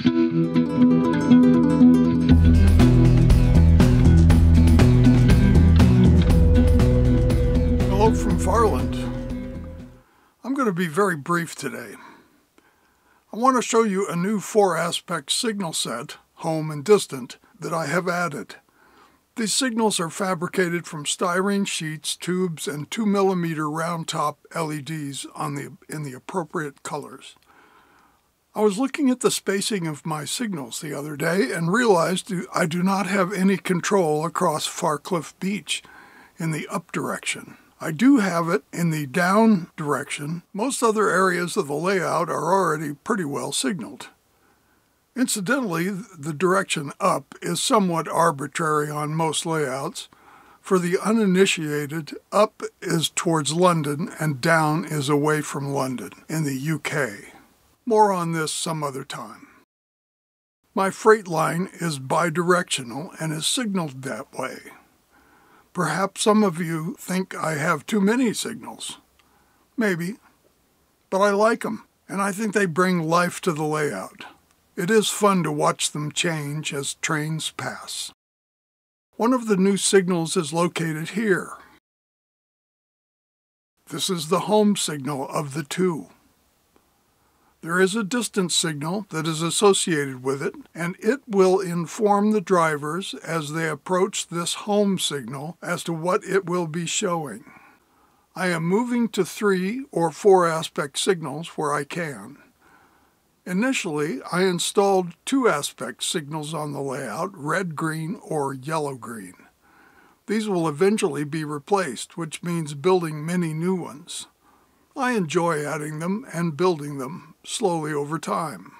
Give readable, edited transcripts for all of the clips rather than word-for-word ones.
Hello from Farland. I'm going to be very brief today. I want to show you a new 4-aspect signal set, home and distant, that I have added. These signals are fabricated from styrene sheets, tubes, and 2mm round top LEDs in the appropriate colors. I was looking at the spacing of my signals the other day and realized I do not have any control across Farcliff Beach in the up direction. I do have it in the down direction. Most other areas of the layout are already pretty well signaled. Incidentally, the direction up is somewhat arbitrary on most layouts. For the uninitiated, up is towards London and down is away from London in the UK. More on this some other time. My freight line is bidirectional and is signaled that way. Perhaps some of you think I have too many signals. Maybe. But I like them, and I think they bring life to the layout. It is fun to watch them change as trains pass. One of the new signals is located here. This is the home signal of the two. There is a distance signal that is associated with it, and it will inform the drivers as they approach this home signal as to what it will be showing. I am moving to 3 or 4-aspect signals where I can. Initially, I installed 2-aspect signals on the layout, red-green or yellow-green. These will eventually be replaced, which means building many new ones. I enjoy adding them and building them slowly over time.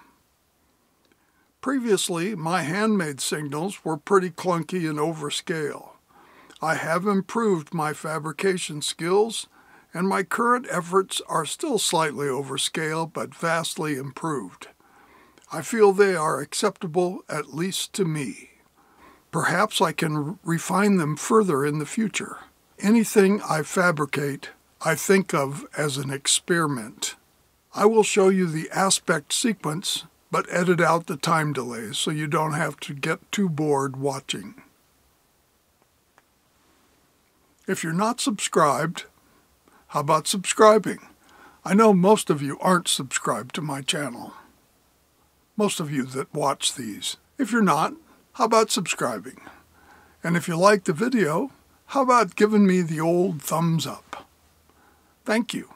Previously, my handmade signals were pretty clunky and overscale. I have improved my fabrication skills, and my current efforts are still slightly overscale but vastly improved. I feel they are acceptable, at least to me. Perhaps I can refine them further in the future. Anything I fabricate, I think of as an experiment. I will show you the aspect sequence, but edit out the time delays so you don't have to get too bored watching. If you're not subscribed, how about subscribing? I know most of you aren't subscribed to my channel. Most of you that watch these. If you're not, how about subscribing? And if you like the video, how about giving me the old thumbs up? Thank you.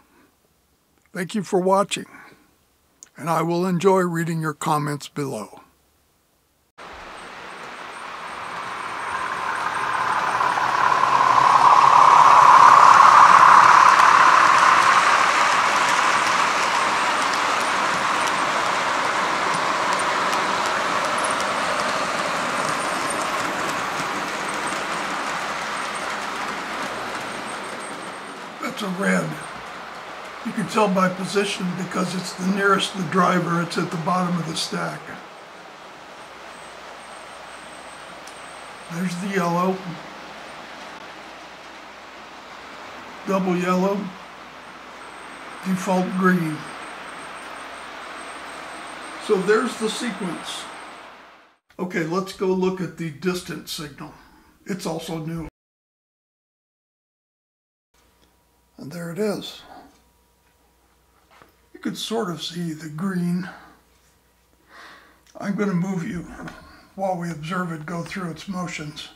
Thank you for watching, and I will enjoy reading your comments below. That's a red. You can tell by position because it's the nearest the driver. It's at the bottom of the stack. There's the yellow. Double yellow. Default green. So there's the sequence. Okay, let's go look at the distant signal. It's also new. And there it is. You could sort of see the green. I'm going to move you while we observe it go through its motions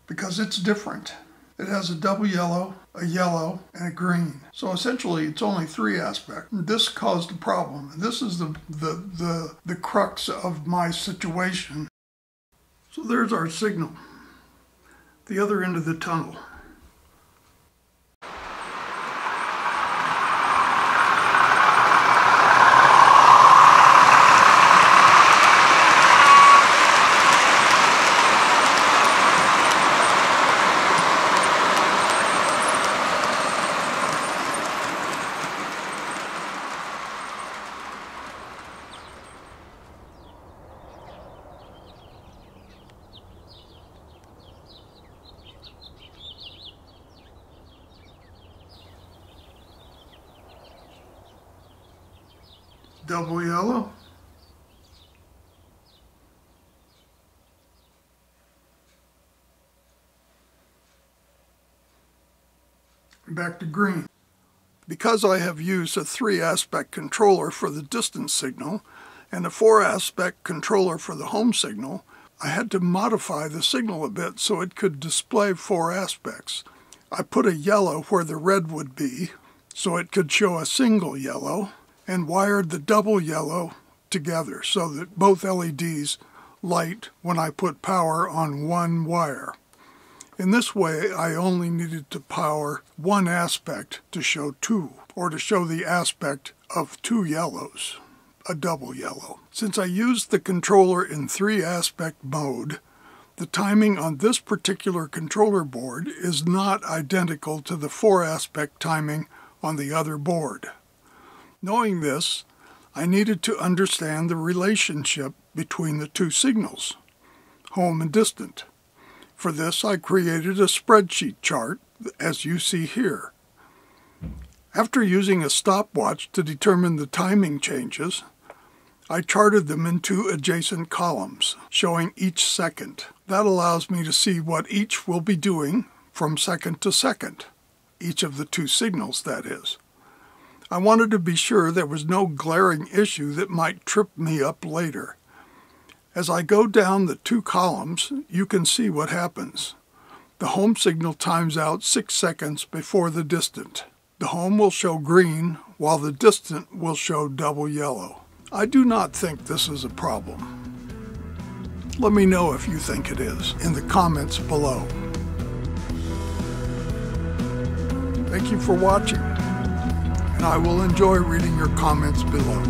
because it's different. It has a double yellow, and a green. So essentially it's only 3 aspects. This caused a problem. This is the crux of my situation. So there's our signal. The other end of the tunnel. double yellow, back to green. Because I have used a 3-aspect controller for the distance signal and a 4-aspect controller for the home signal, I had to modify the signal a bit so it could display 4 aspects. I put a yellow where the red would be, so it could show a single yellow, and wired the double yellow together so that both LEDs light when I put power on one wire. In this way, I only needed to power one aspect to show 2, or to show the aspect of 2 yellows, a double yellow. Since I used the controller in 3-aspect mode, the timing on this particular controller board is not identical to the 4-aspect timing on the other board. Knowing this, I needed to understand the relationship between the 2 signals, home and distant. For this, I created a spreadsheet chart, as you see here. After using a stopwatch to determine the timing changes, I charted them in 2 adjacent columns, showing each second. That allows me to see what each will be doing from second to second, each of the 2 signals, that is. I wanted to be sure there was no glaring issue that might trip me up later. As I go down the 2 columns, you can see what happens. The home signal times out 6 seconds before the distant. The home will show green, while the distant will show double yellow. I do not think this is a problem. Let me know if you think it is in the comments below. Thank you for watching, and I will enjoy reading your comments below.